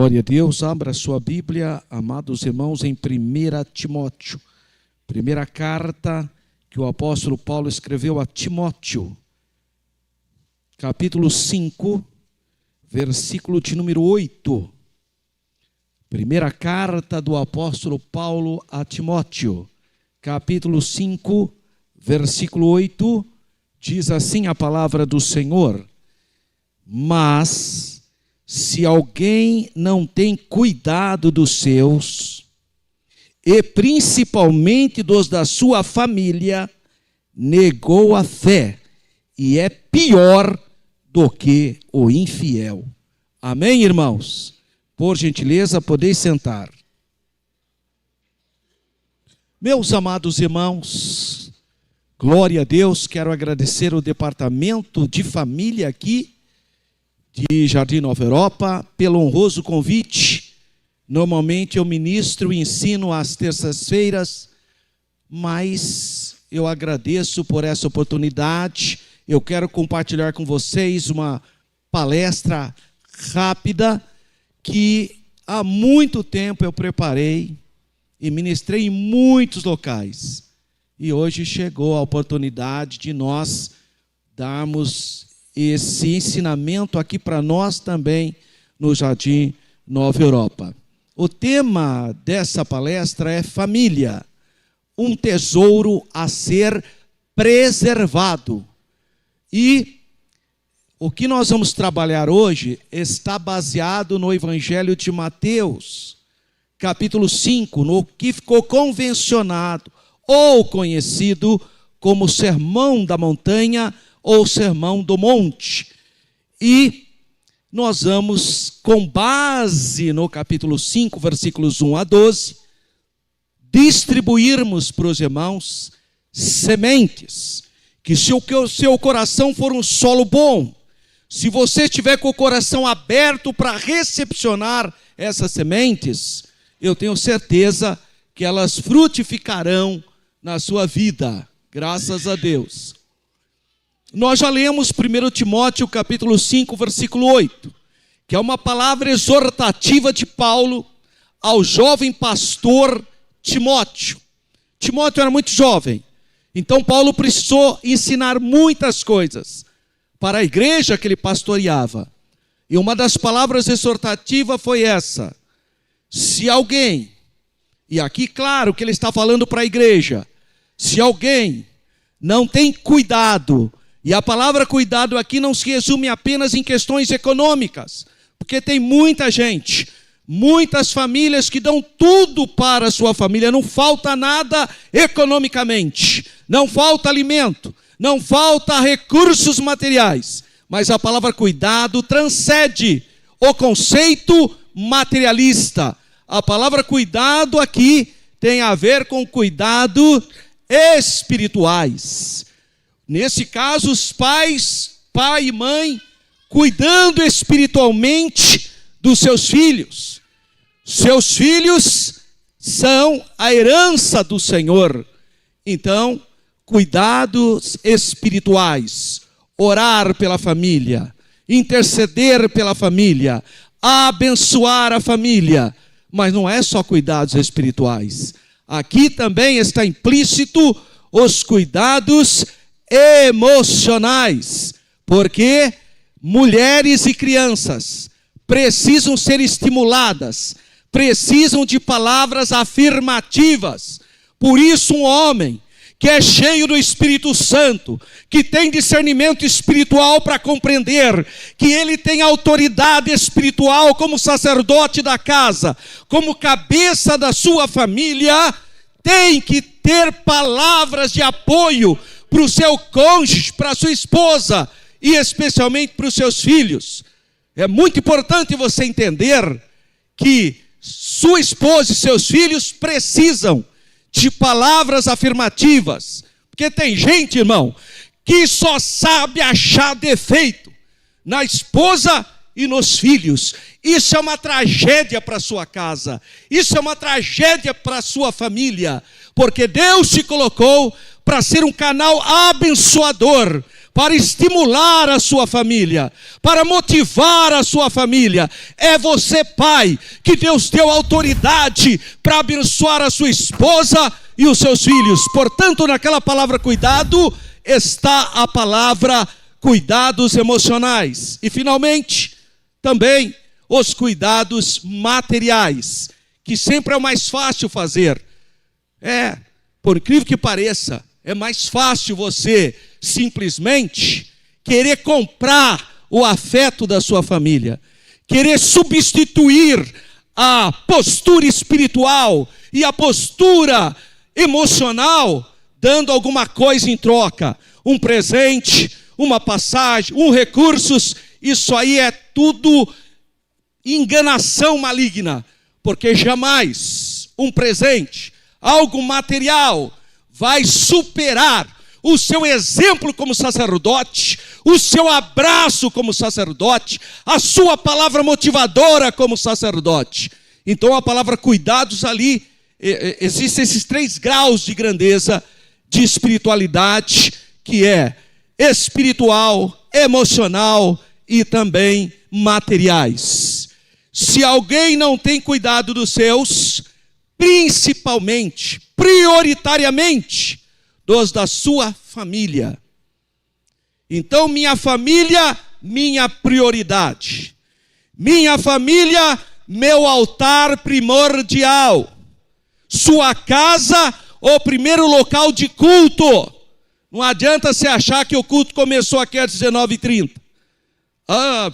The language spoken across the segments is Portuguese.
Glória a Deus, abra sua Bíblia, amados irmãos, em 1 Timóteo. Primeira carta que o apóstolo Paulo escreveu a Timóteo. Capítulo 5, versículo de número 8. Primeira carta do apóstolo Paulo a Timóteo. Capítulo 5, versículo 8. Diz assim a palavra do Senhor: mas se alguém não tem cuidado dos seus, e principalmente dos da sua família, negou a fé, e é pior do que o infiel. Amém, irmãos? Por gentileza, podeis sentar. Meus amados irmãos, glória a Deus, quero agradecer o departamento de família aqui de Jardim Nova Europa pelo honroso convite. Normalmente eu ministro e ensino às terças-feiras, mas eu agradeço por essa oportunidade. Eu quero compartilhar com vocês uma palestra rápida que há muito tempo eu preparei e ministrei em muitos locais. E hoje chegou a oportunidade de nós darmos esse ensinamento aqui para nós também no Jardim Nova Europa. O tema dessa palestra é família, um tesouro a ser preservado. E o que nós vamos trabalhar hoje está baseado no Evangelho de Mateus, capítulo 5, no que ficou convencionado ou conhecido como Sermão da Montanha ou Sermão do Monte. E nós vamos, com base no capítulo 5, versículos 1 a 12, distribuirmos para os irmãos sementes, que se o seu coração for um solo bom, se você estiver com o coração aberto para recepcionar essas sementes, eu tenho certeza que elas frutificarão na sua vida, graças a Deus. Nós já lemos 1 Timóteo capítulo 5, versículo 8, que é uma palavra exortativa de Paulo ao jovem pastor Timóteo. Timóteo era muito jovem, então Paulo precisou ensinar muitas coisas para a igreja que ele pastoreava. E uma das palavras exortativas foi essa: se alguém, e aqui claro que ele está falando para a igreja, se alguém não tem cuidado. E a palavra cuidado aqui não se resume apenas em questões econômicas, porque tem muita gente, muitas famílias que dão tudo para a sua família, não falta nada economicamente, não falta alimento, não falta recursos materiais, mas a palavra cuidado transcende o conceito materialista. A palavra cuidado aqui tem a ver com cuidado espirituais. Nesse caso, os pais, pai e mãe, cuidando espiritualmente dos seus filhos. Seus filhos são a herança do Senhor. Então, cuidados espirituais, orar pela família, interceder pela família, abençoar a família. Mas não é só cuidados espirituais. Aqui também está implícito os cuidados emocionais, porque mulheres e crianças precisam ser estimuladas, precisam de palavras afirmativas. Por isso um homem que é cheio do Espírito Santo, que tem discernimento espiritual para compreender que ele tem autoridade espiritual como sacerdote da casa, como cabeça da sua família, tem que ter palavras de apoio para o seu cônjuge, para a sua esposa e especialmente para os seus filhos. É muito importante você entender que sua esposa e seus filhos precisam de palavras afirmativas, porque tem gente, irmão, que só sabe achar defeito na esposa e nos filhos. Isso é uma tragédia para a sua casa, isso é uma tragédia para a sua família, porque Deus te colocou para ser um canal abençoador, para estimular a sua família, para motivar a sua família. É você, pai, que Deus deu autoridade para abençoar a sua esposa e os seus filhos. Portanto, naquela palavra cuidado, está a palavra cuidados emocionais. E finalmente, também os cuidados materiais, que sempre é o mais fácil fazer. Por incrível que pareça, é mais fácil você simplesmente querer comprar o afeto da sua família, querer substituir a postura espiritual e a postura emocional, dando alguma coisa em troca, um presente, uma passagem, recursos. Isso aí é tudo enganação maligna, porque jamais um presente, algo material, vai superar o seu exemplo como sacerdote, o seu abraço como sacerdote, a sua palavra motivadora como sacerdote. Então a palavra cuidados ali, existem esses 3 graus de grandeza de espiritualidade, que é espiritual, emocional e também materiais. Se alguém não tem cuidado dos seus, principalmente, prioritariamente, dos da sua família. Então, minha família, minha prioridade. Minha família, meu altar primordial. Sua casa, o primeiro local de culto. Não adianta você achar que o culto começou aqui às 19h30.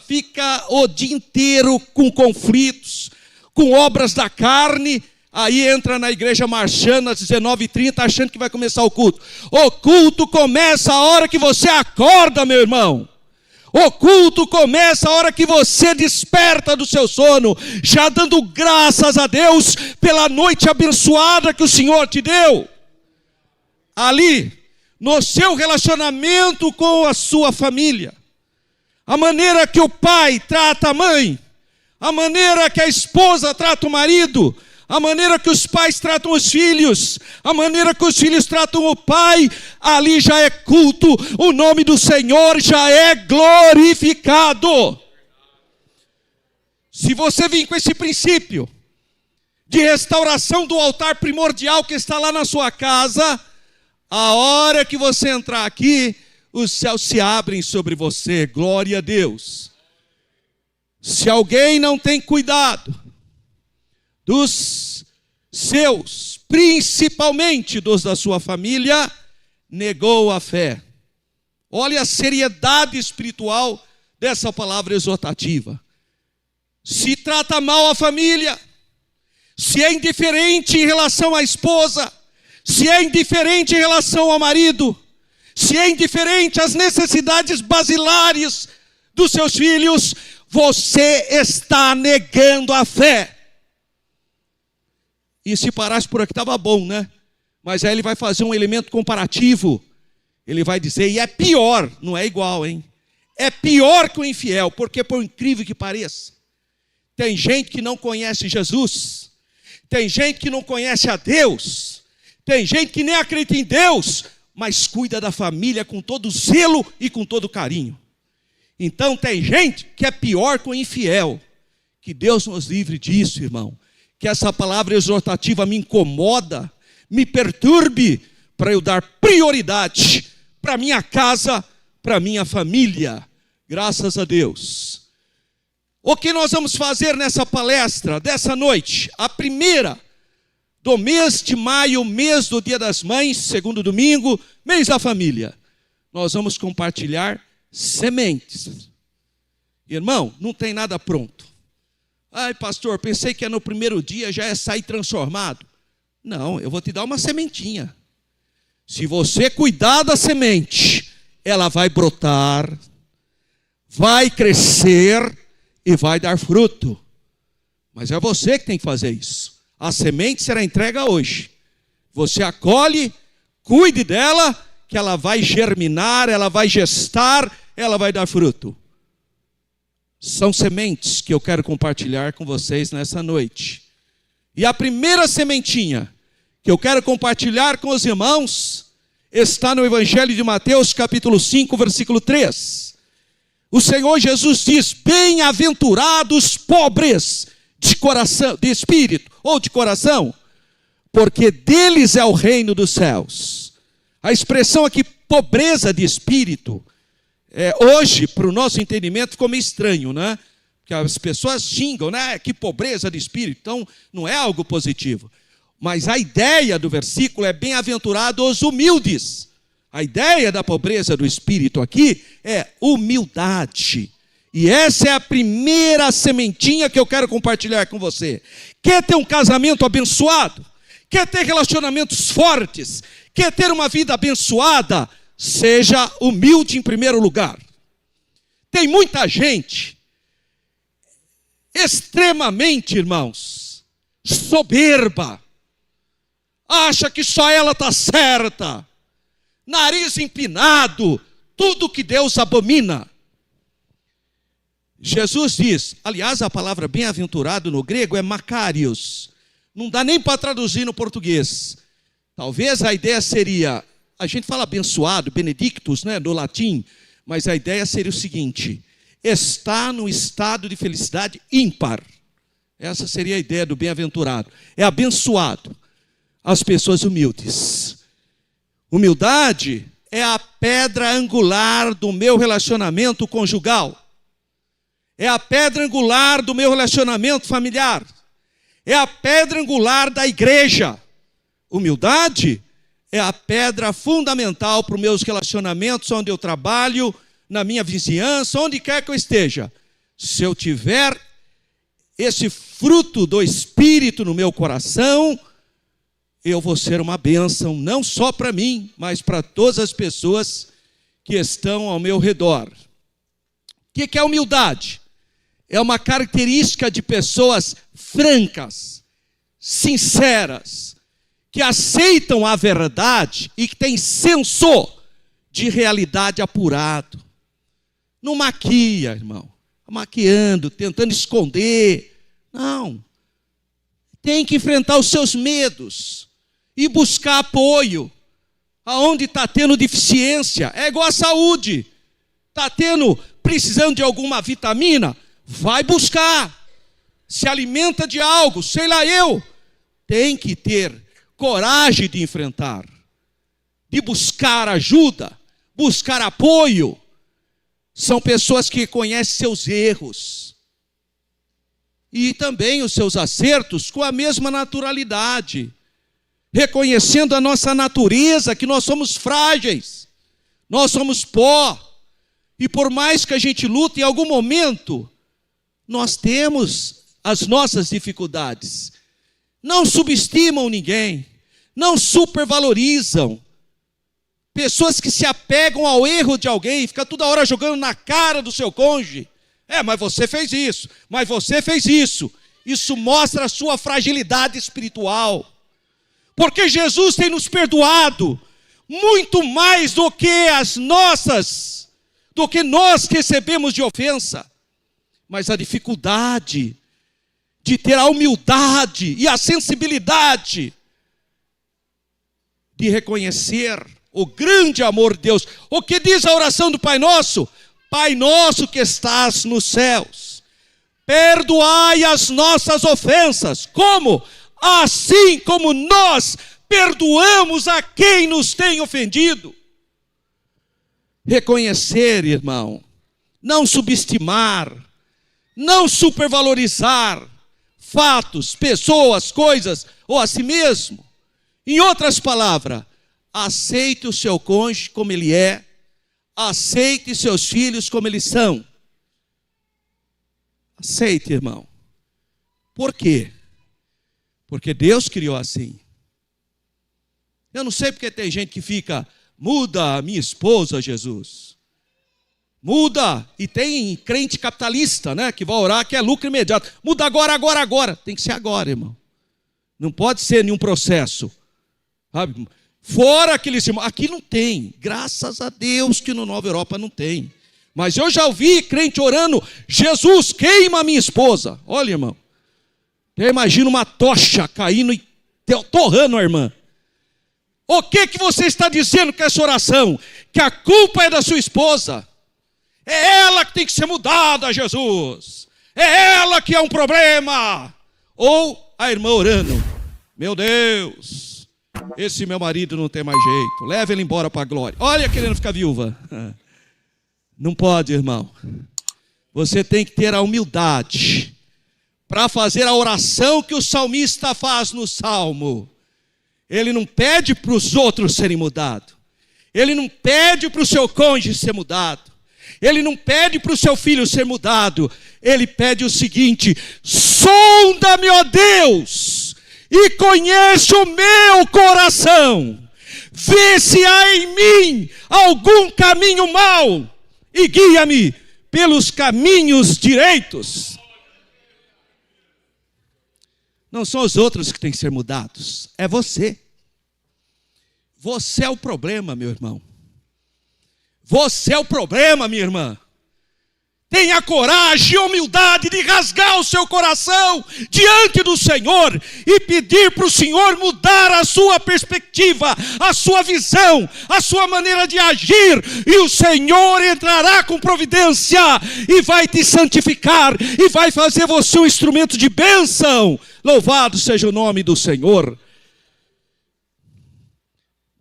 Fica o dia inteiro com conflitos, com obras da carne. Aí entra na igreja marchando às 19h30, achando que vai começar o culto. O culto começa a hora que você acorda, meu irmão. O culto começa a hora que você desperta do seu sono, já dando graças a Deus pela noite abençoada que o Senhor te deu. Ali, no seu relacionamento com a sua família, a maneira que o pai trata a mãe, a maneira que a esposa trata o marido, a maneira que os pais tratam os filhos, a maneira que os filhos tratam o pai, ali já é culto, o nome do Senhor já é glorificado. Se você vir com esse princípio de restauração do altar primordial que está lá na sua casa, a hora que você entrar aqui, os céus se abrem sobre você, glória a Deus. Se alguém não tem cuidado dos seus, principalmente dos da sua família, negou a fé. Olha a seriedade espiritual dessa palavra exortativa. Se trata mal a família, se é indiferente em relação à esposa, se é indiferente em relação ao marido, se é indiferente às necessidades basilares dos seus filhos, você está negando a fé. E se parasse por aqui estava bom, né? Mas aí ele vai fazer um elemento comparativo. Ele vai dizer, e é pior, não é igual, hein? É pior que o infiel, porque por incrível que pareça, tem gente que não conhece Jesus, tem gente que não conhece a Deus, tem gente que nem acredita em Deus, mas cuida da família com todo zelo e com todo carinho. Então tem gente que é pior que o infiel. Que Deus nos livre disso, irmão. Que essa palavra exortativa me incomoda, me perturbe, para eu dar prioridade para minha casa, para minha família. Graças a Deus. O que nós vamos fazer nessa palestra dessa noite? A primeira do mês de maio, mês do Dia das Mães, segundo domingo, mês da família. Nós vamos compartilhar sementes. Irmão, não tem nada pronto. Ai, pastor, pensei que no primeiro dia já ia sair transformado. Não, eu vou te dar uma sementinha. Se você cuidar da semente, ela vai brotar, vai crescer e vai dar fruto. Mas é você que tem que fazer isso. A semente será entregue hoje. Você acolhe, cuide dela, que ela vai germinar, ela vai gestar, ela vai dar fruto. São sementes que eu quero compartilhar com vocês nessa noite. E a primeira sementinha que eu quero compartilhar com os irmãos está no Evangelho de Mateus, capítulo 5, versículo 3. O Senhor Jesus diz: bem-aventurados pobres de coração, de espírito ou de coração, porque deles é o reino dos céus. A expressão aqui, pobreza de espírito, hoje, para o nosso entendimento, ficou meio estranho, né? Porque as pessoas xingam, né? Que pobreza de espírito. Então, não é algo positivo. Mas a ideia do versículo é bem-aventurados os humildes. A ideia da pobreza do espírito aqui é humildade. E essa é a primeira sementinha que eu quero compartilhar com você. Quer ter um casamento abençoado? Quer ter relacionamentos fortes? Quer ter uma vida abençoada? Seja humilde em primeiro lugar. Tem muita gente extremamente, irmãos, soberba. Acha que só ela está certa. Nariz empinado. Tudo que Deus abomina. Jesus diz, aliás, a palavra bem-aventurado no grego é makarios. Não dá nem para traduzir no português. Talvez a ideia seria, a gente fala abençoado, benedictus, né, no latim, mas a ideia seria o seguinte: está no estado de felicidade ímpar. Essa seria a ideia do bem-aventurado. É abençoado as pessoas humildes. Humildade é a pedra angular do meu relacionamento conjugal. É a pedra angular do meu relacionamento familiar. É a pedra angular da igreja. Humildade é a pedra fundamental para os meus relacionamentos, onde eu trabalho, na minha vizinhança, onde quer que eu esteja. Se eu tiver esse fruto do Espírito no meu coração, eu vou ser uma bênção, não só para mim, mas para todas as pessoas que estão ao meu redor. O que é humildade? É uma característica de pessoas francas, sinceras, que aceitam a verdade e que têm senso de realidade apurado. Não maquia, irmão, maquiando, tentando esconder. Não. Tem que enfrentar os seus medos e buscar apoio. Aonde está tendo deficiência, é igual a saúde. Está precisando de alguma vitamina? Vai buscar. Se alimenta de algo, sei lá eu. Tem que ter coragem de enfrentar, de buscar ajuda, buscar apoio. São pessoas que conhecem seus erros e também os seus acertos com a mesma naturalidade, reconhecendo a nossa natureza, que nós somos frágeis, nós somos pó, e por mais que a gente lute, em algum momento nós temos as nossas dificuldades. Não subestimam ninguém, não supervalorizam. Pessoas que se apegam ao erro de alguém, fica toda hora jogando na cara do seu cônjuge. Mas você fez isso, mas você fez isso. Isso mostra a sua fragilidade espiritual. Porque Jesus tem nos perdoado muito mais do que do que nós recebemos de ofensa. Mas a dificuldade de ter a humildade e a sensibilidade de reconhecer o grande amor de Deus. O que diz a oração do Pai Nosso? Pai nosso que estás nos céus, perdoai as nossas ofensas. Como? Assim como nós perdoamos a quem nos tem ofendido. Reconhecer, irmão, não subestimar, não supervalorizar fatos, pessoas, coisas ou a si mesmo. Em outras palavras, aceite o seu cônjuge como ele é, aceite seus filhos como eles são. Aceite, irmão. Por quê? Porque Deus criou assim. Eu não sei porque tem gente que fica, muda a minha esposa, Jesus. Muda. E tem crente capitalista, né, que vai orar, que é lucro imediato. Muda agora, agora, agora. Tem que ser agora, irmão. Não pode ser nenhum processo. Sabe? Fora aqueles irmãos. Aqui não tem. Graças a Deus que no Nova Europa não tem. Mas eu já ouvi crente orando, Jesus, queima a minha esposa. Olha, irmão. Eu imagino uma tocha caindo e torrando a irmã. O que você está dizendo com essa oração? Que a culpa é da sua esposa. É ela que tem que ser mudada, Jesus. É ela que é um problema. Ou a irmã orando: meu Deus, esse meu marido não tem mais jeito. Leva ele embora para a glória. Olha, querendo ficar viúva. Não pode, irmão. Você tem que ter a humildade para fazer a oração que o salmista faz no Salmo. Ele não pede para os outros serem mudados. Ele não pede para o seu cônjuge ser mudado. Ele não pede para o seu filho ser mudado. Ele pede o seguinte: sonda-me, ó Deus, e conhece o meu coração. Vê se há em mim algum caminho mau e guia-me pelos caminhos direitos. Não são os outros que têm que ser mudados, é você. Você é o problema, meu irmão. Você é o problema, minha irmã. Tenha coragem e humildade de rasgar o seu coração diante do Senhor e pedir para o Senhor mudar a sua perspectiva, a sua visão, a sua maneira de agir, e o Senhor entrará com providência e vai te santificar e vai fazer você um instrumento de bênção. Louvado seja o nome do Senhor.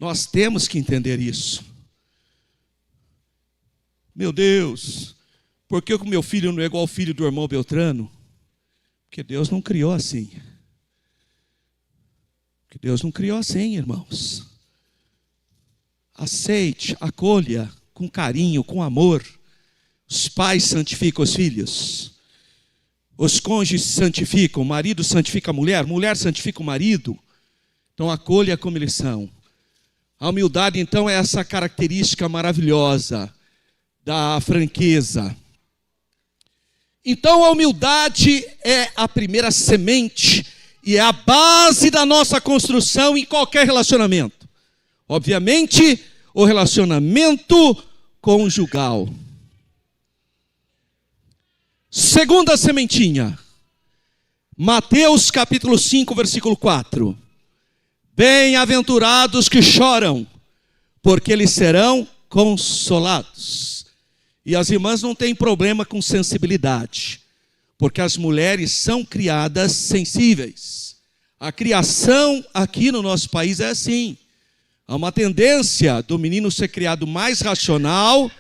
Nós temos que entender isso. Meu Deus, por que o meu filho não é igual ao filho do irmão Beltrano? Porque Deus não criou assim. Porque Deus não criou assim, irmãos. Aceite, acolha com carinho, com amor. Os pais santificam os filhos. Os cônjuges santificam, o marido santifica a mulher santifica o marido. Então acolha como eles são. A humildade, então, é essa característica maravilhosa da franqueza. Então a humildade é a primeira semente e é a base da nossa construção em qualquer relacionamento. Obviamente, o relacionamento conjugal. Segunda sementinha, Mateus capítulo 5, versículo 4. Bem-aventurados que choram, porque eles serão consolados. E as irmãs não têm problema com sensibilidade, porque as mulheres são criadas sensíveis. A criação aqui no nosso país é assim. Há uma tendência do menino ser criado mais racional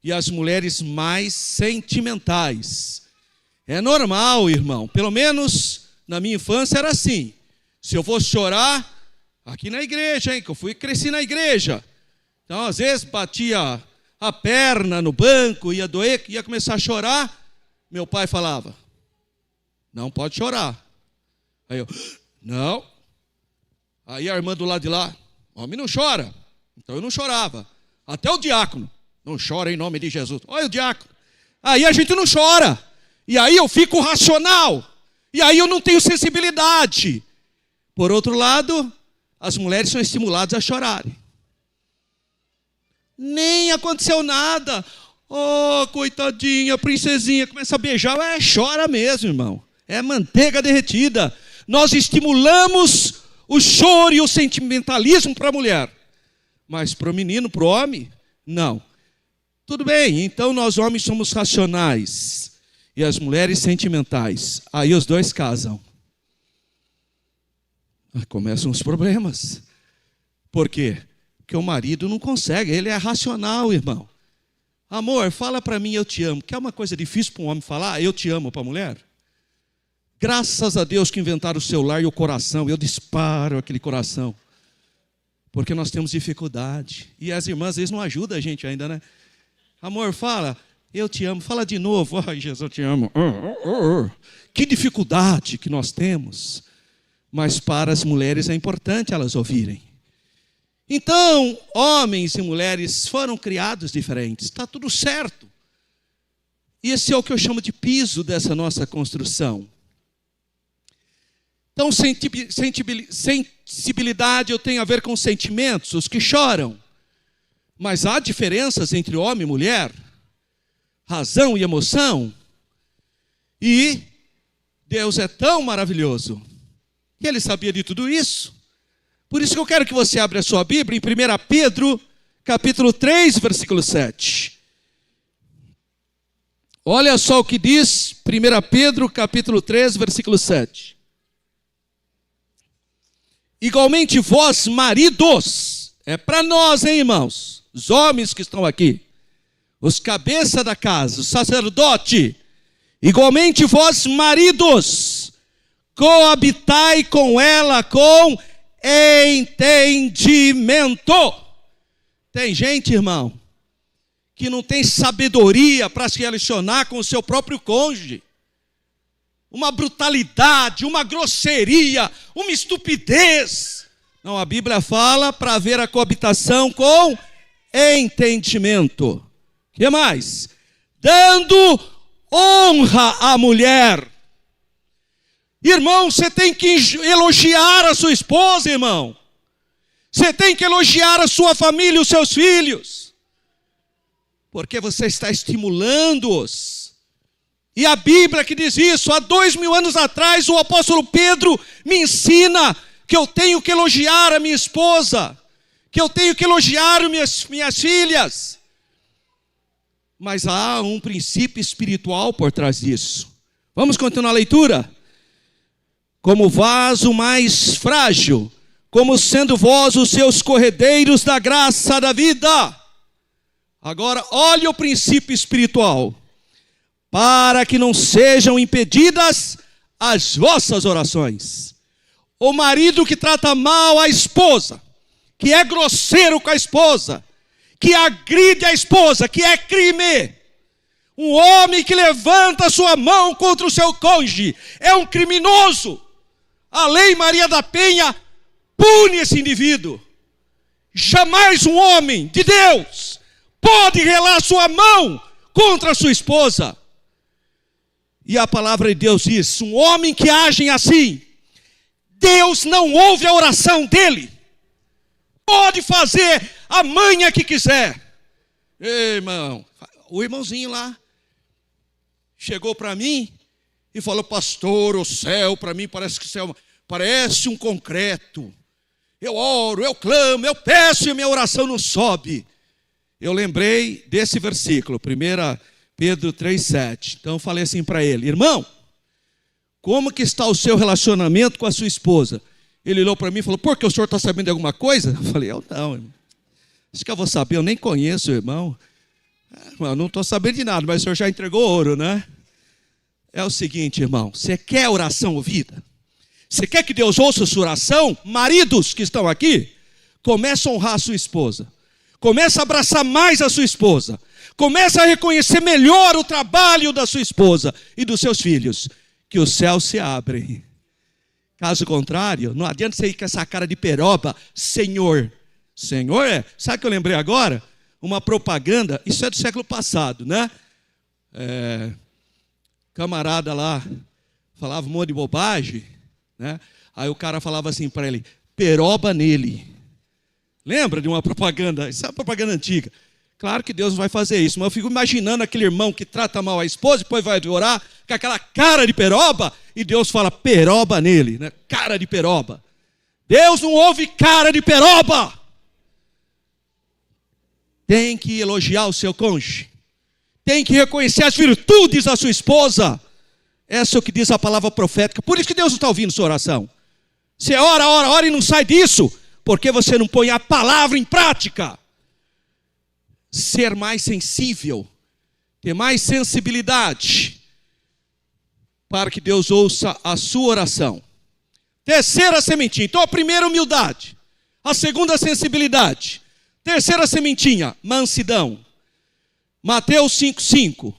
e as mulheres mais sentimentais. É normal, irmão. Pelo menos na minha infância era assim. Se eu fosse chorar, aqui na igreja, que eu cresci na igreja. Então, às vezes, batia a perna no banco, ia doer, ia começar a chorar. Meu pai falava: não pode chorar. Aí eu: não. Aí a irmã do lado de lá: homem não chora. Então eu não chorava. Até o diácono: não chora em nome de Jesus. Olha o diácono. Aí a gente não chora. E aí eu fico racional. E aí eu não tenho sensibilidade. Por outro lado, as mulheres são estimuladas a chorarem. Nem aconteceu nada. Oh, coitadinha, princesinha. Começa a beijar. Chora mesmo, irmão. É manteiga derretida. Nós estimulamos o choro e o sentimentalismo para a mulher. Mas para o menino, para o homem, não. Tudo bem, então nós homens somos racionais e as mulheres sentimentais. Aí os dois casam. Começam os problemas. Por quê? Porque o marido não consegue, ele é racional, irmão. Amor, fala para mim eu te amo. Que é uma coisa difícil para um homem falar eu te amo para a mulher? Graças a Deus que inventaram o celular e o coração. Eu disparo aquele coração. Porque nós temos dificuldade. E as irmãs às vezes não ajudam a gente ainda, né? Amor, fala, eu te amo. Fala de novo. Ai, Jesus, eu te amo. Que dificuldade que nós temos. Mas para as mulheres é importante elas ouvirem. Então, homens e mulheres foram criados diferentes. Está tudo certo. Esse é o que eu chamo de piso dessa nossa construção. Então, sensibilidade eu tenho a ver com sentimentos, os que choram. Mas há diferenças entre homem e mulher, razão e emoção. E Deus é tão maravilhoso. E Ele sabia de tudo isso. Por isso que eu quero que você abra a sua Bíblia em 1 Pedro, capítulo 3, versículo 7. Olha só o que diz 1 Pedro, capítulo 3, versículo 7. Igualmente vós, maridos, é para nós, hein, irmãos? Os homens que estão aqui, os cabeças da casa, o sacerdote. Igualmente vós, maridos, coabitai com ela com entendimento. Tem gente, irmão, que não tem sabedoria para se relacionar com o seu próprio cônjuge. Uma brutalidade, uma grosseria, uma estupidez. Não, a Bíblia fala para haver a coabitação com entendimento. O que mais? Dando honra à mulher. Irmão, você tem que elogiar a sua esposa, irmão. Você tem que elogiar a sua família, os seus filhos. Porque você está estimulando-os. E a Bíblia que diz isso, há 2000 anos atrás, o apóstolo Pedro me ensina que eu tenho que elogiar a minha esposa, que eu tenho que elogiar minhas filhas. Mas há um princípio espiritual por trás disso. Vamos continuar a leitura? Como vaso mais frágil, como sendo vós os seus corredeiros da graça da vida. Agora, olha o princípio espiritual. Para que não sejam impedidas as vossas orações. O marido que trata mal a esposa, que é grosseiro com a esposa, que agride a esposa, que é crime. Um homem que levanta sua mão contra o seu cônjuge é um criminoso. A lei Maria da Penha pune esse indivíduo. Jamais um homem de Deus pode relar sua mão contra a sua esposa. E a palavra de Deus diz, um homem que age assim, Deus não ouve a oração dele. Pode fazer a manha que quiser. Ei, irmão, o irmãozinho lá chegou para mim e falou, pastor, o céu para mim parece que o céu parece um concreto. Eu oro, eu clamo, eu peço e a minha oração não sobe. Eu lembrei desse versículo, 1 Pedro 3,7. Então eu falei assim para ele, irmão, como que está o seu relacionamento com a sua esposa? Ele olhou para mim e falou, por que o senhor está sabendo de alguma coisa? Eu falei, eu não, irmão. Acho que eu vou saber, eu nem conheço o irmão. Eu não estou sabendo de nada, mas o senhor já entregou ouro, né? É o seguinte, irmão, você quer oração ouvida? Você quer que Deus ouça a sua oração? Maridos que estão aqui, comece a honrar a sua esposa. Comece a abraçar mais a sua esposa. Comece a reconhecer melhor o trabalho da sua esposa e dos seus filhos. Que os céus se abrem. Caso contrário, não adianta você ir com essa cara de peroba. Senhor. Senhor é? Sabe o que eu lembrei agora? Uma propaganda, isso é do século passado, né? Camarada lá falava um monte de bobagem, né? Aí o cara falava assim para ele, peroba nele. Lembra de uma propaganda? Isso é uma propaganda antiga. Claro que Deus não vai fazer isso, mas eu fico imaginando aquele irmão que trata mal a esposa, depois vai orar com aquela cara de peroba, e Deus fala peroba nele, né? Cara de peroba. Deus não ouve cara de peroba. Tem que elogiar o seu cônjuge. Tem que reconhecer as virtudes da sua esposa. Essa é o que diz a palavra profética. Por isso que Deus não está ouvindo sua oração. Você ora e não sai disso, porque você não põe a palavra em prática. Ser mais sensível, ter mais sensibilidade, para que Deus ouça a sua oração. Terceira sementinha. Então a primeira, humildade. A segunda, sensibilidade. Terceira sementinha, mansidão. Mateus 5,5.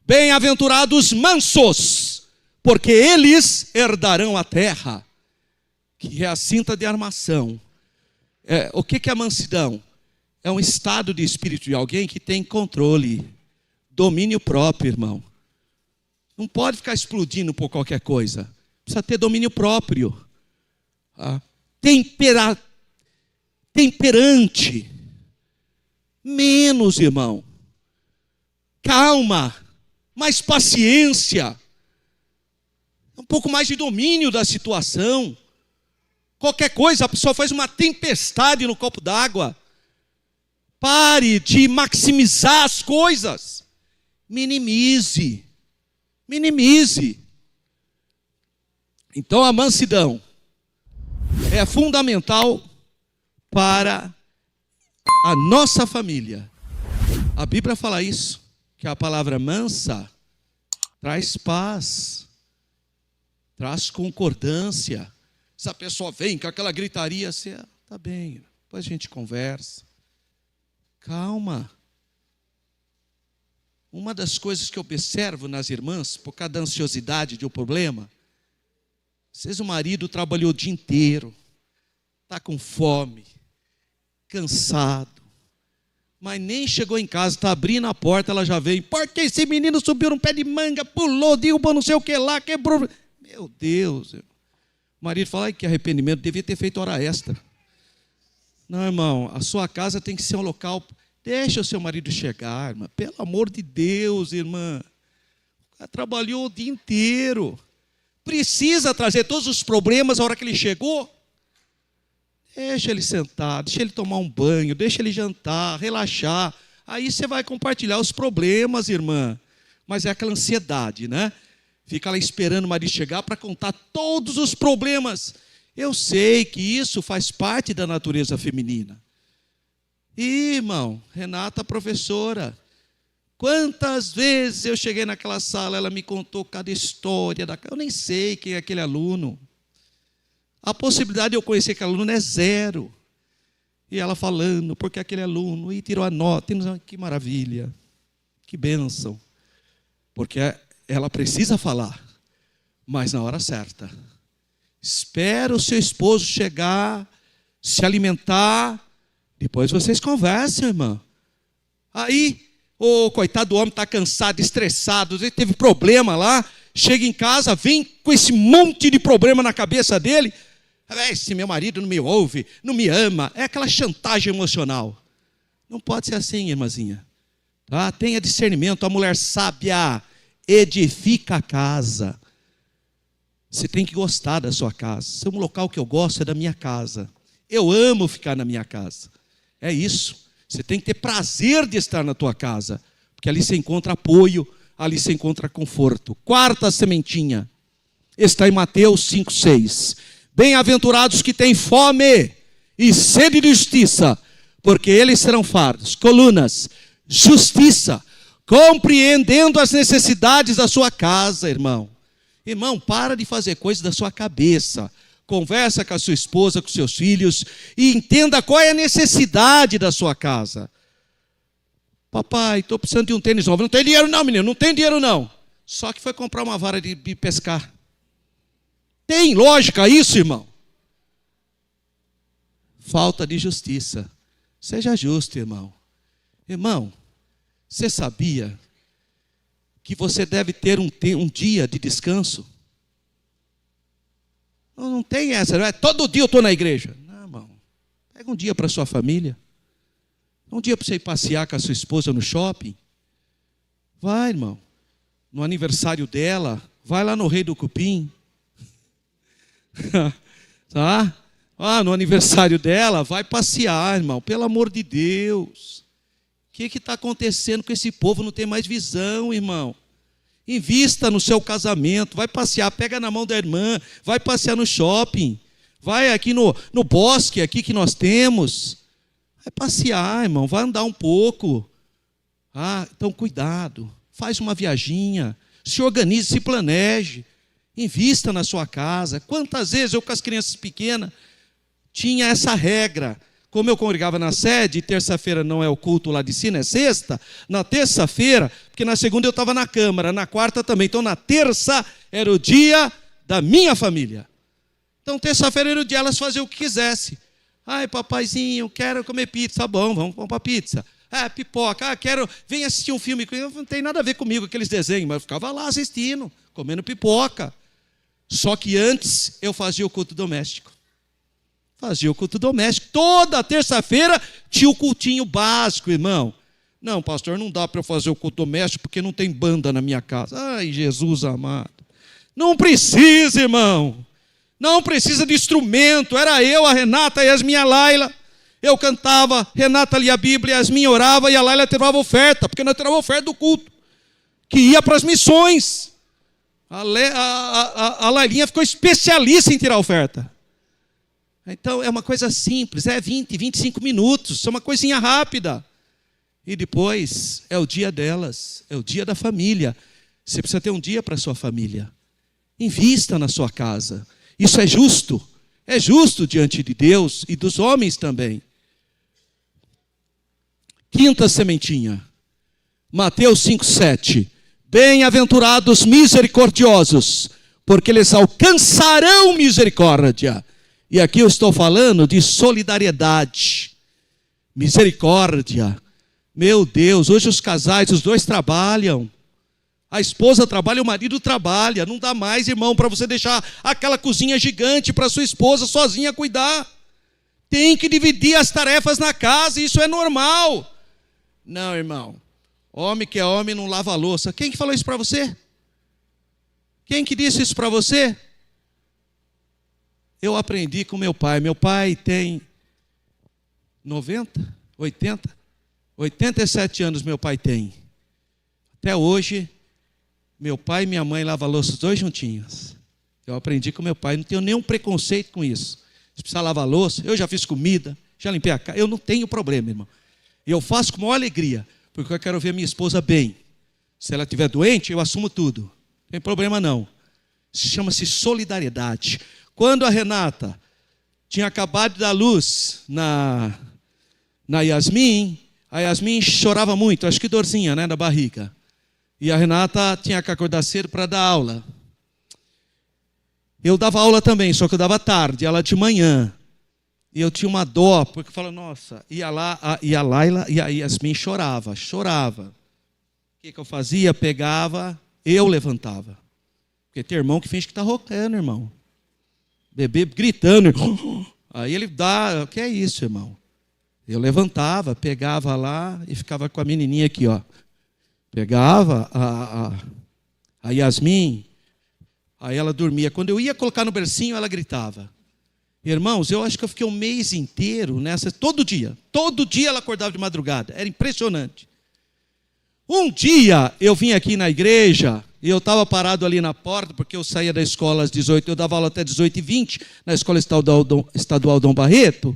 Bem-aventurados mansos, porque eles herdarão a terra. Que é a cinta de armação. O que é a mansidão? É um estado de espírito de alguém que tem controle, domínio próprio, irmão. Não pode ficar explodindo por qualquer coisa. Precisa ter domínio próprio. Temperante. Menos, irmão. Calma. Mais paciência. Um pouco mais de domínio da situação. Qualquer coisa, a pessoa faz uma tempestade no copo d'água. Pare de maximizar as coisas. Minimize. Minimize. Então a mansidão é fundamental para a nossa família. A Bíblia fala isso, que a palavra mansa traz paz, traz concordância. Se a pessoa vem com aquela gritaria, você, tá bem, depois a gente conversa. Calma. Uma das coisas que eu observo nas irmãs, por causa da ansiosidade de um problema, às vezes o marido trabalhou o dia inteiro, está com fome, cansado, mas nem chegou em casa, está abrindo a porta, ela já vem, porque esse menino subiu num pé de manga, pulou, derrubou não sei o que lá, quebrou. Meu Deus. O marido fala, ai, que arrependimento, devia ter feito hora extra. Não, irmão, a sua casa tem que ser um local, deixa o seu marido chegar, irmã, pelo amor de Deus, irmã. Ela trabalhou o dia inteiro. Precisa trazer todos os problemas na hora que ele chegou? Deixa ele sentar, deixa ele tomar um banho, deixa ele jantar, relaxar. Aí você vai compartilhar os problemas, irmã. Mas é aquela ansiedade, né? Fica lá esperando o marido chegar para contar todos os problemas. Eu sei que isso faz parte da natureza feminina. E, irmão, Renata, professora, quantas vezes eu cheguei naquela sala, ela me contou cada história, eu nem sei quem é aquele aluno. A possibilidade de eu conhecer aquele aluno é zero. E ela falando, porque aquele aluno, e tirou a nota, que maravilha, que bênção. Porque ela precisa falar, mas na hora certa. Espera o seu esposo chegar, se alimentar, depois vocês conversam, irmã. Aí, o coitado do homem está cansado, estressado, ele teve problema lá, chega em casa, vem com esse monte de problema na cabeça dele. Esse meu marido não me ouve, não me ama. É aquela chantagem emocional. Não pode ser assim, irmãzinha. Tá? Tenha discernimento. A mulher sábia edifica a casa. Você tem que gostar da sua casa. Se é um local que eu gosto, é da minha casa. Eu amo ficar na minha casa. É isso. Você tem que ter prazer de estar na tua casa. Porque ali você encontra apoio, ali você encontra conforto. Quarta sementinha. Está em Mateus 5:6. Bem-aventurados que têm fome e sede de justiça, porque eles serão fardos. Colunas, justiça, compreendendo as necessidades da sua casa, irmão. Irmão, para de fazer coisas da sua cabeça. Conversa com a sua esposa, com seus filhos e entenda qual é a necessidade da sua casa. Papai, estou precisando de um tênis novo. Não tem dinheiro não, menino, não tem dinheiro não. Só que foi comprar uma vara de pescar. Tem lógica isso, irmão? Falta de justiça. Seja justo, irmão. Irmão, você sabia que você deve ter um dia de descanso? Não tem essa, não é? Todo dia eu estou na igreja. Não, irmão. Pega um dia para a sua família. Um dia para você ir passear com a sua esposa no shopping. Vai, irmão. No aniversário dela, vai lá no Rei do Cupim. Tá? No aniversário dela, vai passear, irmão, pelo amor de Deus. O que está acontecendo com esse povo? Não tem mais visão, irmão. Invista no seu casamento, vai passear, pega na mão da irmã, vai passear no shopping, vai aqui no bosque aqui que nós temos, vai passear, irmão, vai andar um pouco. Então cuidado, faz uma viaginha, se organize, se planeje. Invista na sua casa. Quantas vezes eu com as crianças pequenas tinha essa regra. Como eu congregava na sede, terça-feira não é o culto lá de cima, é sexta. Na terça-feira, porque na segunda eu estava na câmara, na quarta também. Então na terça era o dia da minha família. Então terça-feira era o dia elas faziam o que quisessem. Ai, papaizinho, quero comer pizza. Tá bom, vamos para pizza. Pipoca, vem assistir um filme. Não tem nada a ver comigo aqueles desenhos, mas eu ficava lá assistindo, comendo pipoca. Só que antes eu fazia o culto doméstico. Toda terça-feira tinha o cultinho básico, irmão. Não, pastor, não dá para eu fazer o culto doméstico porque não tem banda na minha casa. Ai, Jesus amado. Não precisa, irmão. Não precisa de instrumento. Era eu, a Renata e a Yasmin, a Laila. Eu cantava, Renata lia a Bíblia, Yasmin orava e a Laila tirava oferta, porque nós tirávamos oferta do culto, que ia para as missões. A Lailinha ficou especialista em tirar oferta. Então é uma coisa simples, é 20, 25 minutos, é uma coisinha rápida. E depois é o dia delas, é o dia da família. Você precisa ter um dia para a sua família. Invista na sua casa. Isso é justo diante de Deus e dos homens também. Quinta sementinha, Mateus 5,7. Bem-aventurados misericordiosos, porque eles alcançarão misericórdia. E aqui eu estou falando de solidariedade, misericórdia. Meu Deus, hoje os casais, os dois trabalham. A esposa trabalha, o marido trabalha. Não dá mais, irmão, para você deixar aquela cozinha gigante para sua esposa sozinha cuidar. Tem que dividir as tarefas na casa, isso é normal. Não, irmão. Homem que é homem não lava a louça. Quem que falou isso para você? Quem que disse isso para você? Eu aprendi com meu pai. Meu pai tem 90, 80, 87 anos meu pai tem. Até hoje, meu pai e minha mãe lavam a louça os dois juntinhos. Eu aprendi com meu pai, não tenho nenhum preconceito com isso. Se precisar lavar a louça, eu já fiz comida, já limpei a casa, eu não tenho problema, irmão. Eu faço com maior alegria, porque eu quero ver minha esposa bem. Se ela estiver doente, eu assumo tudo. Não tem problema não. Chama-se solidariedade. Quando a Renata tinha acabado de dar luz na Yasmin, a Yasmin chorava muito, acho que dorzinha, né, na barriga. E a Renata tinha que acordar cedo para dar aula. Eu dava aula também, só que eu dava tarde, ela de manhã. E eu tinha uma dó, porque eu falava, nossa, e a Laila e a Yasmin chorava. O que eu fazia? Pegava, eu levantava. Porque tem irmão que finge que está roncando, irmão. Bebê gritando. Aí ele dá, o que é isso, irmão? Eu levantava, pegava lá e ficava com a menininha aqui, ó. Pegava a Yasmin, aí ela dormia. Quando eu ia colocar no bercinho, ela gritava. Irmãos, eu acho que eu fiquei um mês inteiro nessa, todo dia ela acordava de madrugada, era impressionante. Um dia eu vim aqui na igreja, e eu estava parado ali na porta, porque eu saía da escola às 18, eu dava aula até 18h20, na escola estadual Dom Barreto,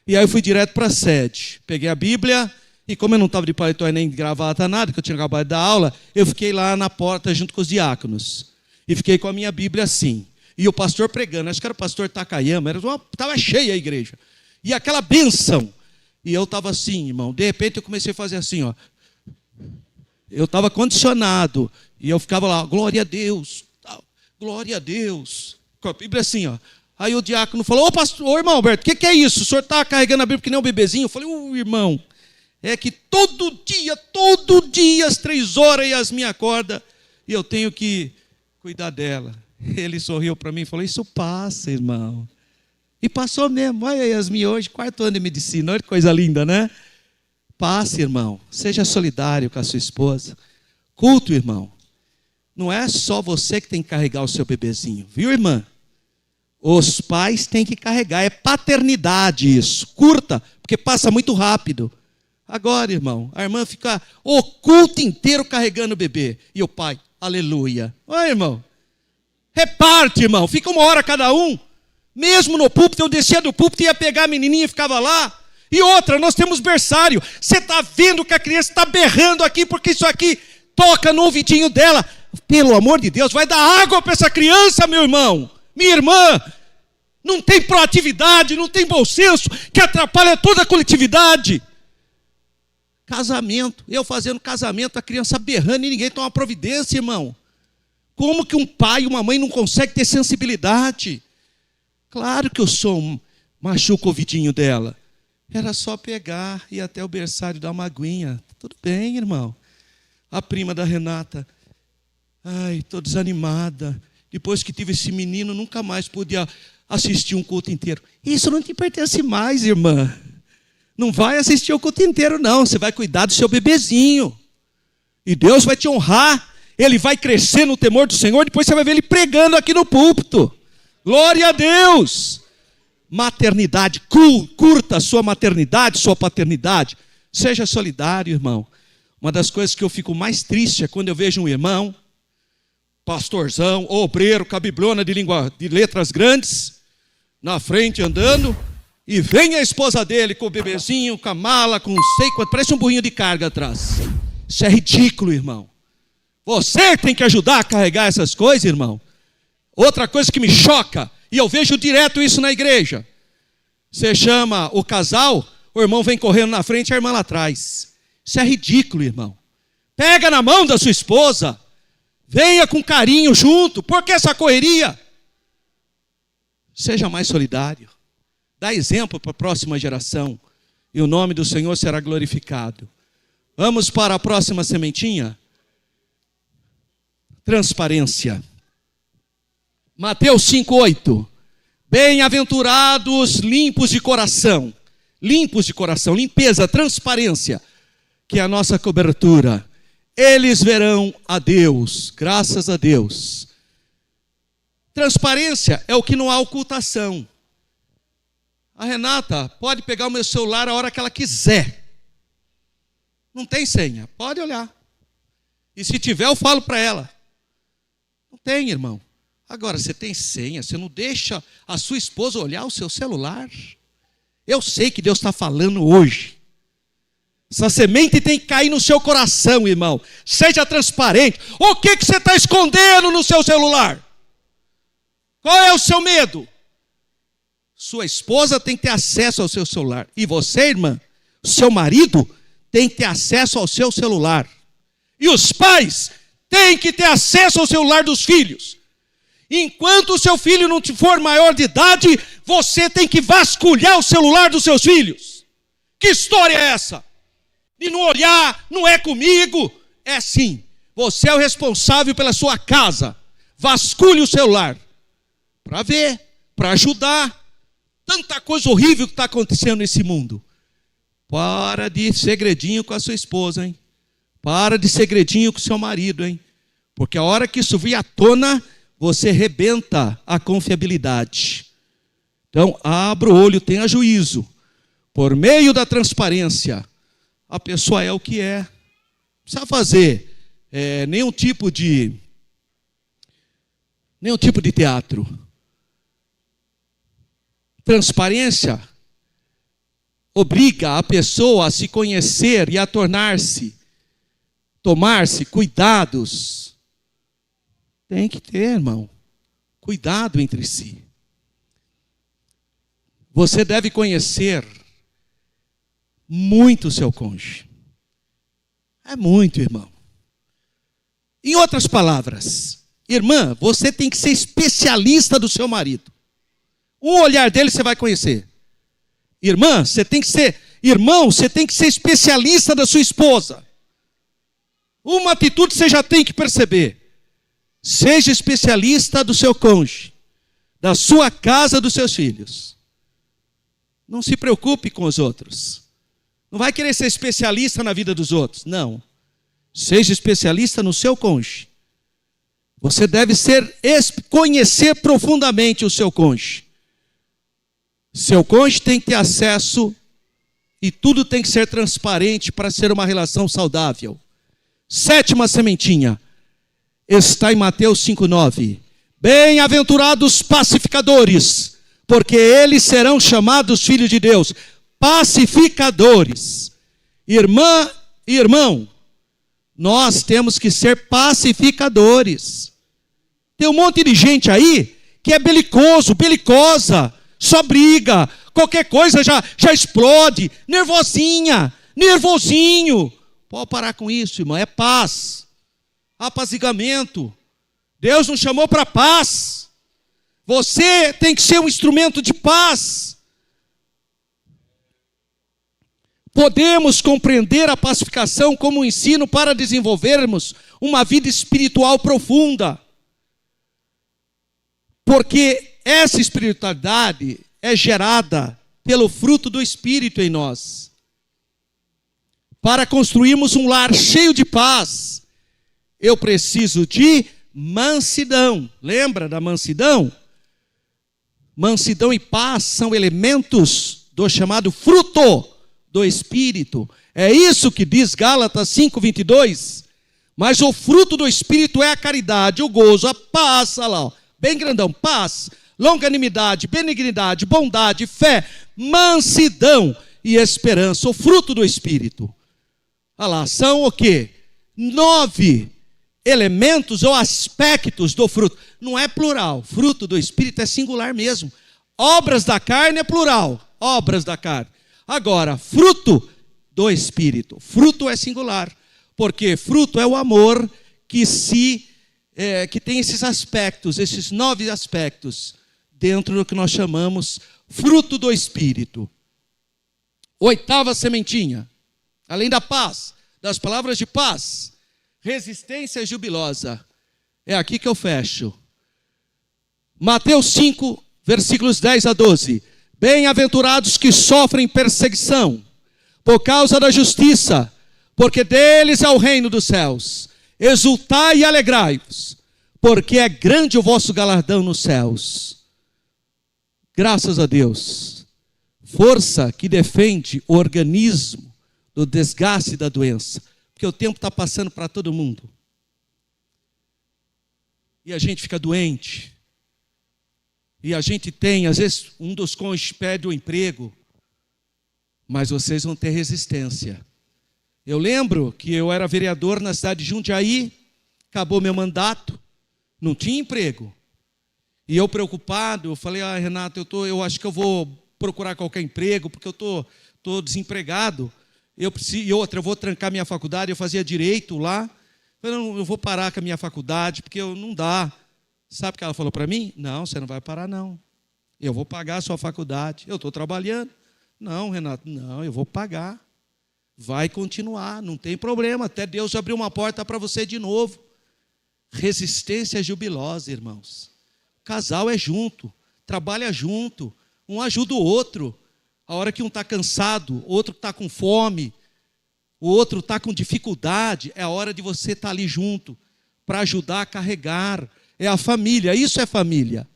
e aí eu fui direto para a sede, peguei a Bíblia, e como eu não estava de paletó e nem de gravata nada, que eu tinha acabado de dar aula, eu fiquei lá na porta junto com os diáconos, e fiquei com a minha Bíblia assim. E o pastor pregando, acho que era o pastor Takayama, estava cheia a igreja. E aquela bênção. E eu estava assim, irmão. De repente eu comecei a fazer assim, ó. Eu estava condicionado. E eu ficava lá, glória a Deus. Glória a Deus. Com a Bíblia assim, ó. Aí o diácono falou, ô irmão Alberto, o que é isso? O senhor está carregando a Bíblia que nem um bebezinho? Eu falei, irmão, é que todo dia, às 3 horas, Yasmin acorda. E eu tenho que cuidar dela. Ele sorriu para mim e falou, isso passa, irmão. E passou mesmo. Olha a Yasmin hoje, 4º ano de medicina. Olha que coisa linda, né? Passe, irmão. Seja solidário com a sua esposa. Culto, irmão. Não é só você que tem que carregar o seu bebezinho. Viu, irmã? Os pais têm que carregar. É paternidade isso. Curta, porque passa muito rápido. Agora, irmão, a irmã fica o culto inteiro carregando o bebê. E o pai, aleluia. Olha, irmão. Reparte, irmão, fica 1 hora cada um. Mesmo no púlpito, eu descia do púlpito, ia pegar a menininha e ficava lá. E outra, nós temos berçário. Você está vendo que a criança está berrando aqui, porque isso aqui toca no ouvidinho dela. Pelo amor de Deus, vai dar água para essa criança, meu irmão. Minha irmã. Não tem proatividade, não tem bom senso, que atrapalha toda a coletividade. Casamento, eu fazendo casamento, a criança berrando e ninguém toma providência, irmão. Como que um pai e uma mãe não conseguem ter sensibilidade? Claro que o som machuca o ouvidinho dela. Era só pegar e ir até o berçário dar uma aguinha. Tudo bem, irmão. A prima da Renata, ai, estou desanimada. Depois que tive esse menino, nunca mais pude assistir um culto inteiro. Isso não te pertence mais, irmã. Não vai assistir o culto inteiro, não. Você vai cuidar do seu bebezinho. E Deus vai te honrar. Ele vai crescer no temor do Senhor, depois você vai ver ele pregando aqui no púlpito. Glória a Deus! Maternidade, curta a sua maternidade, sua paternidade. Seja solidário, irmão. Uma das coisas que eu fico mais triste é quando eu vejo um irmão, pastorzão, obreiro, com a bibliona de letras grandes, na frente andando, e vem a esposa dele com o bebezinho, com a mala, com não sei quanto, parece um burrinho de carga atrás. Isso é ridículo, irmão. Você tem que ajudar a carregar essas coisas, irmão. Outra coisa que me choca, e eu vejo direto isso na igreja. Você chama o casal, o irmão vem correndo na frente e a irmã lá atrás. Isso é ridículo, irmão. Pega na mão da sua esposa, venha com carinho junto. Por que essa correria? Seja mais solidário. Dá exemplo para a próxima geração. E o nome do Senhor será glorificado. Vamos para a próxima sementinha. Transparência. Mateus 5:8. Bem-aventurados limpos de coração. Limpos de coração, limpeza, transparência, que é a nossa cobertura. Eles verão a Deus, graças a Deus. Transparência é o que não há ocultação. A Renata pode pegar o meu celular a hora que ela quiser. Não tem senha, pode olhar. E se tiver, eu falo para ela. Não tem, irmão. Agora, você tem senha, você não deixa a sua esposa olhar o seu celular. Eu sei que Deus está falando hoje. Essa semente tem que cair no seu coração, irmão. Seja transparente. O que você está escondendo no seu celular? Qual é o seu medo? Sua esposa tem que ter acesso ao seu celular. E você, irmã, seu marido tem que ter acesso ao seu celular. E os pais têm que ter acesso ao celular dos filhos. Enquanto o seu filho não for maior de idade, você tem que vasculhar o celular dos seus filhos. Que história é essa? De não olhar, não é comigo. É sim. Você é o responsável pela sua casa. Vasculhe o celular. Para ver, para ajudar. Tanta coisa horrível que está acontecendo nesse mundo. Para de segredinho com a sua esposa, hein? Para de segredinho com o seu marido, hein? Porque a hora que isso vir à tona, você rebenta a confiabilidade. Então, abra o olho, tenha juízo. Por meio da transparência, a pessoa é o que é. Não precisa fazer nenhum tipo de teatro. Transparência obriga a pessoa a se conhecer e a tomar-se cuidados. Tem que ter, irmão, cuidado entre si. Você deve conhecer muito o seu cônjuge. É muito, irmão. Em outras palavras, irmã, você tem que ser especialista do seu marido. Um olhar dele você vai conhecer. Irmã, você tem que ser especialista da sua esposa. Uma atitude você já tem que perceber. Seja especialista do seu cônjuge, da sua casa, dos seus filhos. Não se preocupe com os outros. Não vai querer ser especialista na vida dos outros. Não. Seja especialista no seu cônjuge. Você deve conhecer profundamente o seu cônjuge. Seu cônjuge tem que ter acesso e tudo tem que ser transparente para ser uma relação saudável. 7ª sementinha. Está em Mateus 5:9. Bem-aventurados pacificadores, porque eles serão chamados filhos de Deus. Pacificadores. Irmã e irmão, nós temos que ser pacificadores. Tem um monte de gente aí que é belicosa, só briga, qualquer coisa já explode, nervosinho. Pode parar com isso, irmão, é paz. Apaziguamento. Deus nos chamou para paz. Você tem que ser um instrumento de paz. Podemos compreender a pacificação como um ensino para desenvolvermos uma vida espiritual profunda. Porque essa espiritualidade é gerada pelo fruto do Espírito em nós. Para construirmos um lar cheio de paz, eu preciso de mansidão. Lembra da mansidão? mansidão e paz são elementos do chamado fruto do Espírito. É isso que diz Gálatas 5:22. Mas o fruto do Espírito é a caridade, o gozo, a paz, olha lá, ó, bem grandão, paz, longanimidade, benignidade, bondade, fé, mansidão e esperança. O fruto do Espírito. Olha lá, são o quê? 9 elementos ou aspectos do fruto. Não é plural, fruto do Espírito é singular mesmo. Obras da carne é plural, obras da carne. Agora, fruto do Espírito, fruto é singular, porque fruto é o amor que tem esses aspectos, esses 9 aspectos, dentro do que nós chamamos fruto do Espírito. 8ª sementinha, além da paz, das palavras de paz, resistência jubilosa. É aqui que eu fecho. Mateus 5, versículos 10 a 12. Bem-aventurados que sofrem perseguição por causa da justiça, porque deles é o reino dos céus. Exultai e alegrai-vos, porque é grande o vosso galardão nos céus. Graças a Deus. Força que defende o organismo do desgaste da doença, porque o tempo está passando para todo mundo. E a gente fica doente. E a gente tem, às vezes, um dos cônjuges pede um emprego, mas vocês vão ter resistência. Eu lembro que eu era vereador na cidade de Jundiaí, acabou meu mandato, não tinha emprego. E eu preocupado, eu falei, Renato, eu acho que eu vou procurar qualquer emprego, porque eu estou desempregado. Eu vou trancar minha faculdade, eu fazia direito lá. Eu vou parar com a minha faculdade, porque não dá. Sabe o que ela falou para mim? Não, você não vai parar não. Eu vou pagar a sua faculdade. Eu estou trabalhando. Não, Renato, não, eu vou pagar. Vai continuar, não tem problema. Até Deus abriu uma porta para você de novo. Resistência jubilosa, irmãos. O casal é junto, trabalha junto, um ajuda o outro. A hora que um está cansado, o outro está com fome, o outro está com dificuldade, é a hora de você estar ali junto, para ajudar a carregar. É a família, isso é família.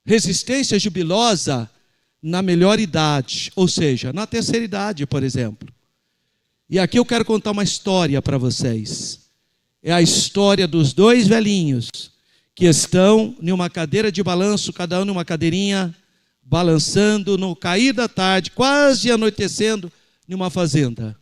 Resistência jubilosa na melhor idade, ou seja, na terceira idade, por exemplo. E aqui eu quero contar uma história para vocês. É a história dos 2 velhinhos que estão em uma cadeira de balanço, cada um numa cadeirinha, balançando no cair da tarde, quase anoitecendo, em uma fazenda.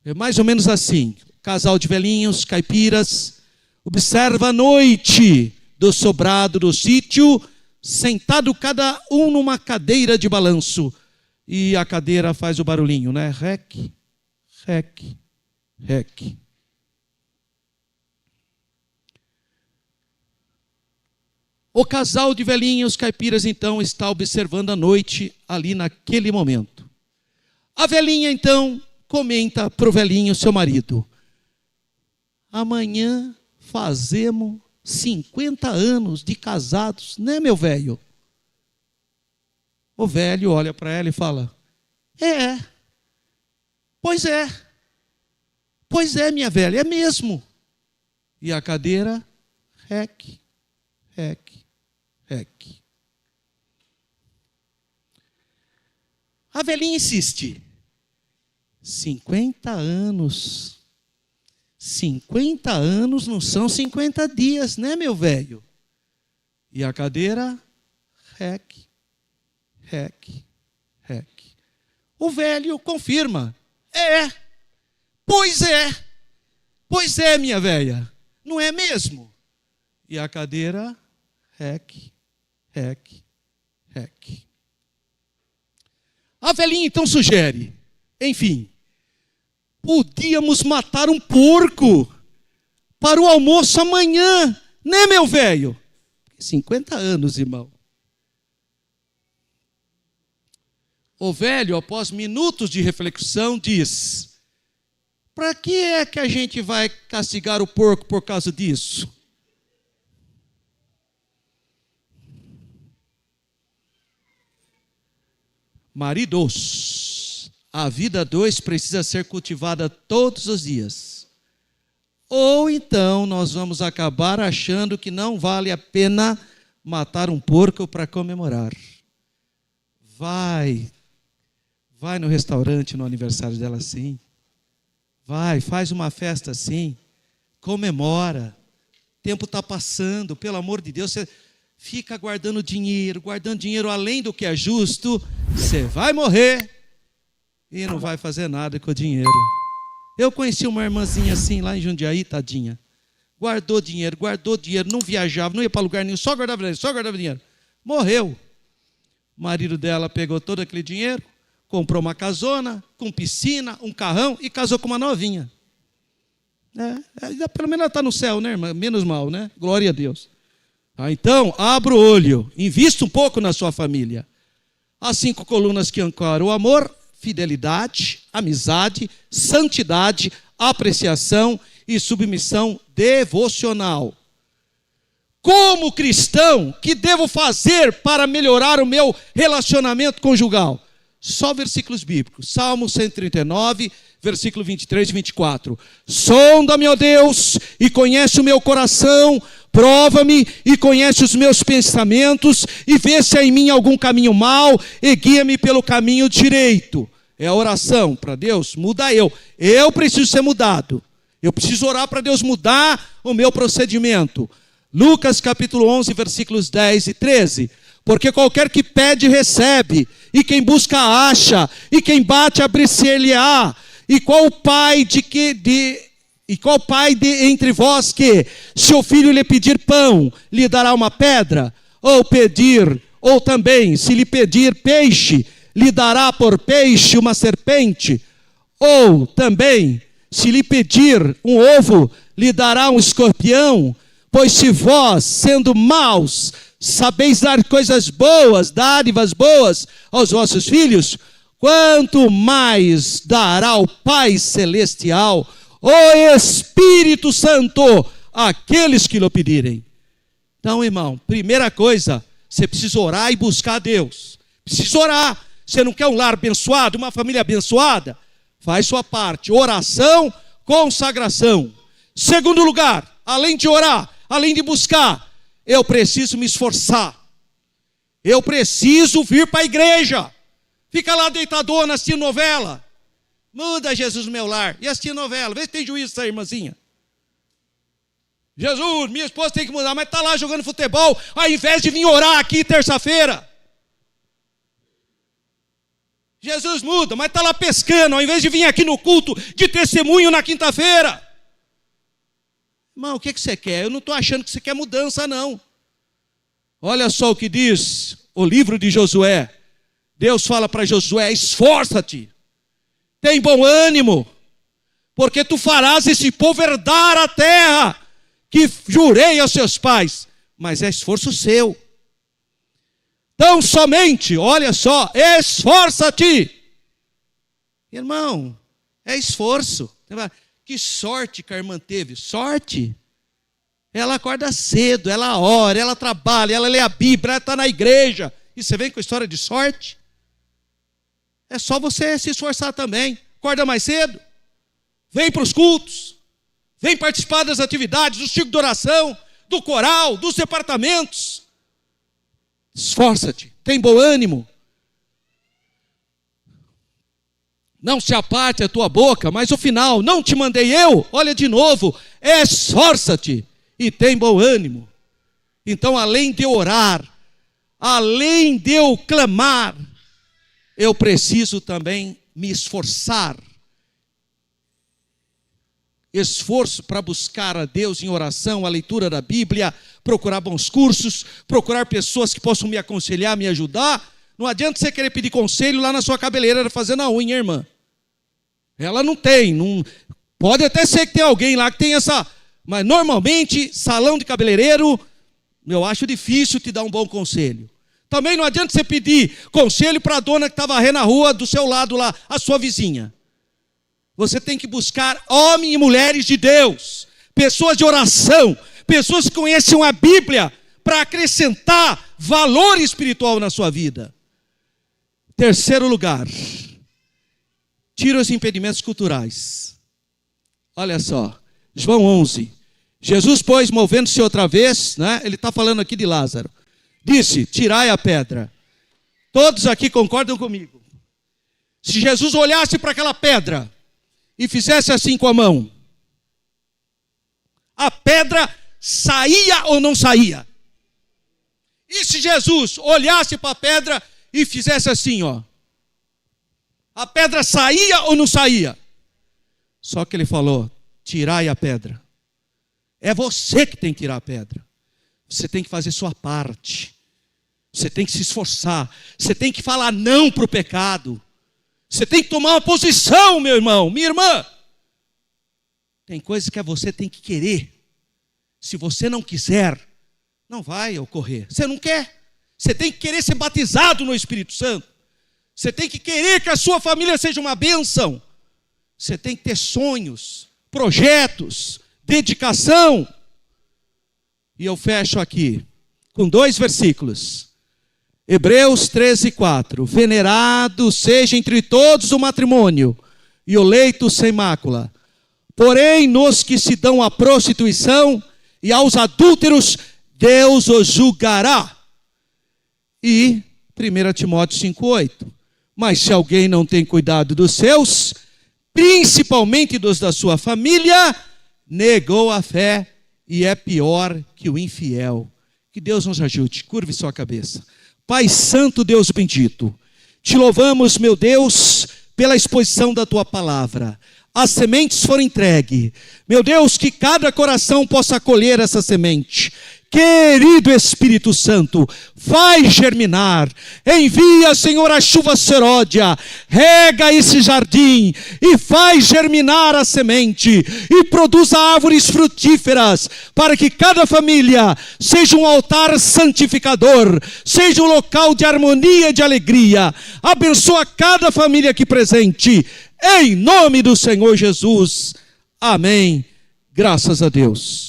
É mais ou menos assim. Casal de velhinhos, caipiras, observa a noite do sobrado do sítio, sentado cada um numa cadeira de balanço. E a cadeira faz o barulhinho, né? Rec, rec, rec. O casal de velhinhos caipiras, então, está observando a noite ali naquele momento. A velhinha, então, comenta para o velhinho, seu marido: amanhã fazemos 50 anos de casados, né, meu velho? O velho olha para ela e fala: pois é, minha velha, é mesmo. E a cadeira, rec, rec, rec. A velhinha insiste: 50 anos. 50 anos não são 50 dias, né, meu velho? E a cadeira, rec, rec, rec. O velho confirma: pois é, minha velha, não é mesmo? E a cadeira, rec, rec, rec. A velhinha então sugere: enfim, podíamos matar um porco para o almoço amanhã, né, meu velho? 50 anos, irmão. O velho, após minutos de reflexão, diz: para que é que a gente vai castigar o porco por causa disso? Maridos, a vida a dois precisa ser cultivada todos os dias. Ou então nós vamos acabar achando que não vale a pena matar um porco para comemorar. Vai no restaurante no aniversário dela assim. Faz uma festa assim. Comemora. O tempo está passando, pelo amor de Deus. Você fica guardando dinheiro além do que é justo. Você vai morrer e não vai fazer nada com o dinheiro. Eu conheci uma irmãzinha assim lá em Jundiaí, tadinha. Guardou dinheiro, não viajava, não ia para lugar nenhum, só guardava dinheiro. Morreu. O marido dela pegou todo aquele dinheiro, comprou uma casona, com piscina, um carrão e casou com uma novinha. Pelo menos ela está no céu, né, irmã? Menos mal, né? Glória a Deus. Então, abra o olho, invista um pouco na sua família. As 5 colunas que ancoram o amor: fidelidade, amizade, santidade, apreciação e submissão devocional. Como cristão, que devo fazer para melhorar o meu relacionamento conjugal? Só versículos bíblicos. Salmo 139, versículo 23 e 24. Sonda-me, ó Deus, e conhece o meu coração, prova-me e conhece os meus pensamentos, e vê se há em mim algum caminho mau, e guia-me pelo caminho direito. É a oração para Deus, muda eu. Eu preciso ser mudado. Eu preciso orar para Deus mudar o meu procedimento. Lucas capítulo 11, versículos 10 e 13. Porque qualquer que pede, recebe, e quem busca, acha, e quem bate, abrir-se-lhe-á. E qual pai entre vós que, se o filho lhe pedir pão, lhe dará uma pedra? Ou também, se lhe pedir peixe, lhe dará por peixe uma serpente? Ou também, se lhe pedir um ovo, lhe dará um escorpião? Pois se vós, sendo maus, sabeis dar coisas boas, dádivas boas aos vossos filhos, quanto mais dará o Pai Celestial, o Espírito Santo, àqueles que lhe pedirem. Então, irmão, primeira coisa, você precisa orar e buscar a Deus. Precisa orar. Você não quer um lar abençoado, uma família abençoada? Faz sua parte. Oração, consagração. Segundo lugar, além de orar, além de buscar, eu preciso me esforçar. Eu preciso vir para a igreja. Fica lá deitadona assistindo novela. Muda Jesus no meu lar. E assistindo novela. Vê se tem juízo essa irmãzinha. Jesus, minha esposa tem que mudar, mas está lá jogando futebol, ao invés de vir orar aqui terça-feira. Jesus muda, mas está lá pescando, ao invés de vir aqui no culto de testemunho na quinta-feira. Irmão, o que você quer? Eu não estou achando que você quer mudança, não. Olha só o que diz o livro de Josué. Deus fala para Josué: esforça-te, tem bom ânimo, porque tu farás esse povo herdar a terra que jurei aos seus pais. Mas é esforço seu. Então somente, olha só, esforça-te. Irmão, é esforço. Que sorte que a irmã teve. Sorte? Ela acorda cedo, ela ora, ela trabalha, ela lê a Bíblia, ela está na igreja. E você vem com a história de sorte? É só você se esforçar também. Acorda mais cedo, vem para os cultos, vem participar das atividades, do ciclo de oração, do coral, dos departamentos. Esforça-te, tem bom ânimo. Não se aparte a tua boca, mas o final, não te mandei eu? Olha de novo, esforça-te e tem bom ânimo. Então, além de orar, além de eu clamar, eu preciso também me esforçar. Esforço para buscar a Deus em oração, a leitura da Bíblia, procurar bons cursos, procurar pessoas que possam me aconselhar, me ajudar. Não adianta você querer pedir conselho lá na sua cabeleireira fazendo a unha, irmã. Ela não tem, pode até ser que tenha alguém lá que tenha essa, mas normalmente, salão de cabeleireiro, eu acho difícil te dar um bom conselho. Também não adianta você pedir conselho para a dona que está varrendo a rua do seu lado lá, a sua vizinha. Você tem que buscar homens e mulheres de Deus, pessoas de oração, pessoas que conhecem a Bíblia, para acrescentar valor espiritual na sua vida. Terceiro lugar, tira os impedimentos culturais. Olha só, João 11. Jesus, pois, movendo-se outra vez, né? Ele está falando aqui de Lázaro. disse: tirai a pedra. Todos aqui concordam comigo? Se Jesus olhasse para aquela pedra e fizesse assim com a mão, a pedra saía ou não saía? E se Jesus olhasse para a pedra e fizesse assim, ó, a pedra saía ou não saía? Só que ele falou: tirai a pedra. É você que tem que tirar a pedra. Você tem que fazer sua parte. Você tem que se esforçar. Você tem que falar não para o pecado. Você tem que tomar uma posição, meu irmão, minha irmã. Tem coisas que você tem que querer. Se você não quiser, não vai ocorrer. Você não quer. Você tem que querer ser batizado no Espírito Santo. Você tem que querer que a sua família seja uma bênção. Você tem que ter sonhos, projetos, dedicação. E eu fecho aqui com 2 versículos. Hebreus 13:4. Venerado seja entre todos o matrimônio e o leito sem mácula. Porém, nos que se dão à prostituição e aos adúlteros, Deus os julgará. E 1 Timóteo 5:8. Mas se alguém não tem cuidado dos seus, principalmente dos da sua família, negou a fé e é pior que o infiel. Que Deus nos ajude. Curve sua cabeça. Pai Santo, Deus bendito, te louvamos, meu Deus, pela exposição da tua palavra. As sementes foram entregues. Meu Deus, que cada coração possa acolher essa semente. Querido Espírito Santo, faz germinar, envia, Senhor, a chuva seródia, rega esse jardim e faz germinar a semente e produza árvores frutíferas, para que cada família seja um altar santificador, seja um local de harmonia e de alegria. Abençoa cada família aqui presente, em nome do Senhor Jesus. Amém. Graças a Deus.